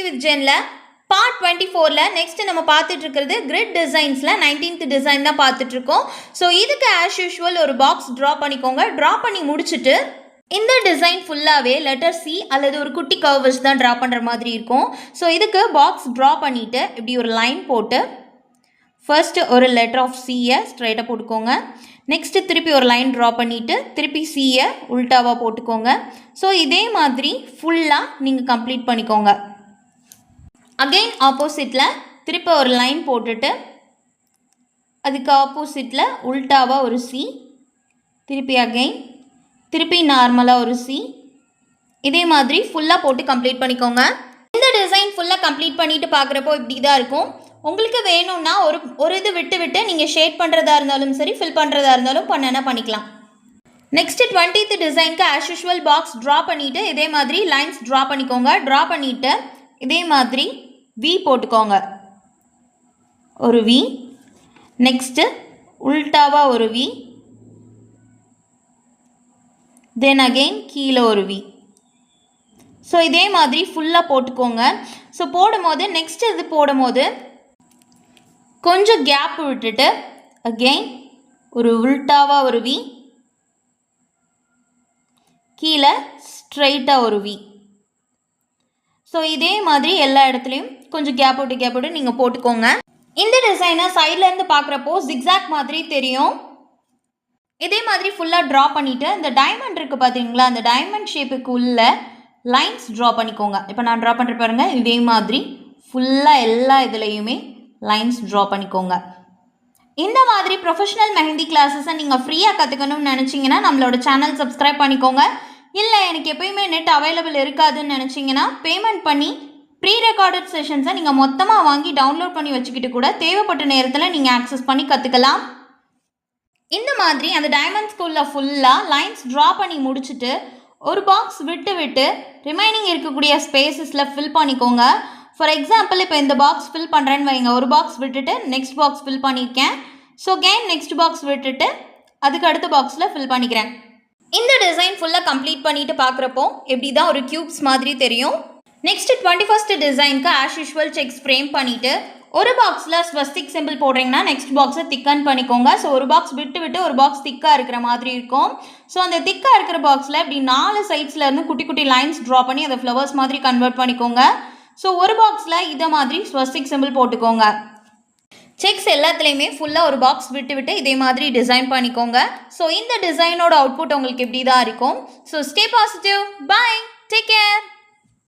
Easy with Genல Part 24ல next நம்ம பார்த்துட்டு இருக்கிறது grid designsல 19th design தான் பார்த்துட்டு இருக்கோம். ஸோ இதுக்கு as usual ஒரு பாக்ஸ் ட்ரா பண்ணிக்கோங்க. ட்ரா பண்ணி முடிச்சுட்டு இந்த டிசைன் ஃபுல்லாகவே லெட்டர் சி அல்லது ஒரு குட்டி கர்வ் வச்சு தான் ட்ரா பண்ணுற மாதிரி இருக்கும். ஸோ இதுக்கு பாக்ஸ் ட்ரா பண்ணிவிட்டு இப்படி ஒரு லைன் போட்டு ஃபர்ஸ்ட்டு ஒரு லெட்டர் ஆஃப் சியை ஸ்ட்ரைட்டாக போட்டுக்கோங்க. நெக்ஸ்ட்டு திருப்பி ஒரு லைன் ட்ரா பண்ணிவிட்டு திருப்பி சியை உல்ட்டாவாக போட்டுக்கோங்க. ஸோ இதே மாதிரி ஃபுல்லாக நீங்கள் கம்ப்ளீட் பண்ணிக்கோங்க. அகெயின் ஆப்போசிட்டில் திருப்பி ஒரு லைன் போட்டுட்டு அதுக்கு ஆப்போசிட்டில் உல்ட்டாவாக ஒரு சி, திருப்பி அகெயின் திருப்பி நார்மலாக ஒரு சி, இதே மாதிரி ஃபுல்லாக போட்டு கம்ப்ளீட் பண்ணிக்கோங்க. இந்த டிசைன் ஃபுல்லாக கம்ப்ளீட் பண்ணிவிட்டு பார்க்குறப்போ இப்படி தான் இருக்கும். உங்களுக்கு வேணும்னா ஒரு இது விட்டு விட்டு நீங்கள் ஷேட் பண்ணுறதா இருந்தாலும் சரி, ஃபில் பண்ணுறதா இருந்தாலும் பண்ணிக்கலாம். நெக்ஸ்ட்டு 20th டிசைனுக்கு ஆஸ் யூஷுவல் பாக்ஸ் ட்ரா பண்ணிவிட்டு இதே மாதிரி லைன்ஸ் ட்ரா பண்ணிக்கோங்க. ட்ரா பண்ணிவிட்டு இதே மாதிரி வி போட்டுக்கோங்க, ஒரு வி. நெக்ஸ்ட்டு உல்டாவாக ஒரு வி, தென் அகெயின் கீழே ஒரு வி. ஸோ இதே மாதிரி ஃபுல்லாக போட்டுக்கோங்க. ஸோ போடும்போது நெக்ஸ்ட் இது போடும்போது கொஞ்சம் கேப் விட்டுட்டு அகெயின் ஒரு உல்டாவாக ஒரு வி, கீழே ஸ்ட்ரைட்டாக ஒரு வி. ஸோ இதே மாதிரி எல்லா இடத்துலையும் கொஞ்சம் கேப் விட்டு நீங்கள் போட்டுக்கோங்க. இந்த டிசைனை சைட்லேருந்து பார்க்குறப்போ ஜிக்ஸாக் மாதிரி தெரியும். இதே மாதிரி ஃபுல்லாக ட்ரா பண்ணிவிட்டு இந்த டைமண்ட் இருக்குது பார்த்தீங்களா, அந்த டைமண்ட் ஷேப்புக்கு உள்ள லைன்ஸ் ட்ரா பண்ணிக்கோங்க. இப்போ நான் ட்ரா பண்ணுற பாருங்கள், இதே மாதிரி ஃபுல்லாக எல்லா இதுலேயுமே லைன்ஸ் ட்ரா பண்ணிக்கோங்க. இந்த மாதிரி ப்ரொஃபஷனல் மெஹந்தி கிளாஸஸை நீங்கள் ஃப்ரீயாக கற்றுக்கணும்னு நினச்சிங்கன்னா நம்மளோட சேனல் சப்ஸ்கிரைப் பண்ணிக்கோங்க. இல்லை எனக்கு எப்போயுமே நெட் அவைலபிள் இருக்காதுன்னு நினச்சிங்கன்னா பேமெண்ட் பண்ணி ப்ரீ ரெக்கார்டட் செஷன்ஸை நீங்கள் மொத்தமாக வாங்கி டவுன்லோட் பண்ணி வச்சுக்கிட்டு கூட தேவைப்பட்ட நேரத்தில் நீங்கள் ஆக்சஸ் பண்ணி கற்றுக்கலாம். இந்த மாதிரி அந்த டைமண்ட் ஸ்கூலில் ஃபுல்லாக லைன்ஸ் ட்ரா பண்ணி முடிச்சுட்டு ஒரு பாக்ஸ் விட்டு விட்டு ரிமைனிங் இருக்கக்கூடிய ஸ்பேசஸில் ஃபில் பண்ணிக்கோங்க. ஃபார் எக்ஸாம்பிள் இப்போ இந்த பாக்ஸ் ஃபில் பண்ணுறேன்னு வைங்க, ஒரு பாக்ஸ் விட்டுட்டு நெக்ஸ்ட் பாக்ஸ் ஃபில் பண்ணியிருக்கேன். ஸோ கேன் நெக்ஸ்ட் பாக்ஸ் விட்டுட்டு அதுக்கு அடுத்த பாக்ஸில் ஃபில் பண்ணிக்கிறேன். இந்த டிசைன் ஃபுல்லாக கம்ப்ளீட் பண்ணிவிட்டு பார்க்குறப்போ எப்படி தான் ஒரு க்யூப்ஸ் மாதிரி தெரியும். நெக்ஸ்ட் 21st டிசைனுக்கு ஆஸ் யூஷுவல் செக்ஸ் ஃப்ரேம் பண்ணிவிட்டு ஒரு பாக்ஸில் ஸ்வஸ்திக் சிம்பிள் போடுறீங்கன்னா நெக்ஸ்ட் பாக்ஸை திக்கன் பண்ணிக்கோங்க. ஸோ ஒரு பாக்ஸ் விட்டு ஒரு பாக்ஸ் திக்காக இருக்கிற மாதிரி இருக்கும். ஸோ அந்த திக்காக இருக்கிற பாக்ஸில் இப்படி 4 சைட்ஸில் இருந்து குட்டி குட்டி லைன்ஸ் ட்ரா பண்ணி அதை ஃப்ளவர்ஸ் மாதிரி கன்வெர்ட் பண்ணிக்கோங்க. ஸோ ஒரு பாக்ஸில் இதை மாதிரி ஸ்வஸ்திக் சிம்பிள் போட்டுக்கோங்க. செக்ஸ் எல்லாத்துலேயுமே ஃபுல்லாக ஒரு பாக்ஸ் விட்டு இதே மாதிரி டிசைன் பண்ணிக்கோங்க. ஸோ இந்த டிசைனோட அவுட்புட் உங்களுக்கு இப்படி தான் இருக்கும். So stay positive, bye, take care.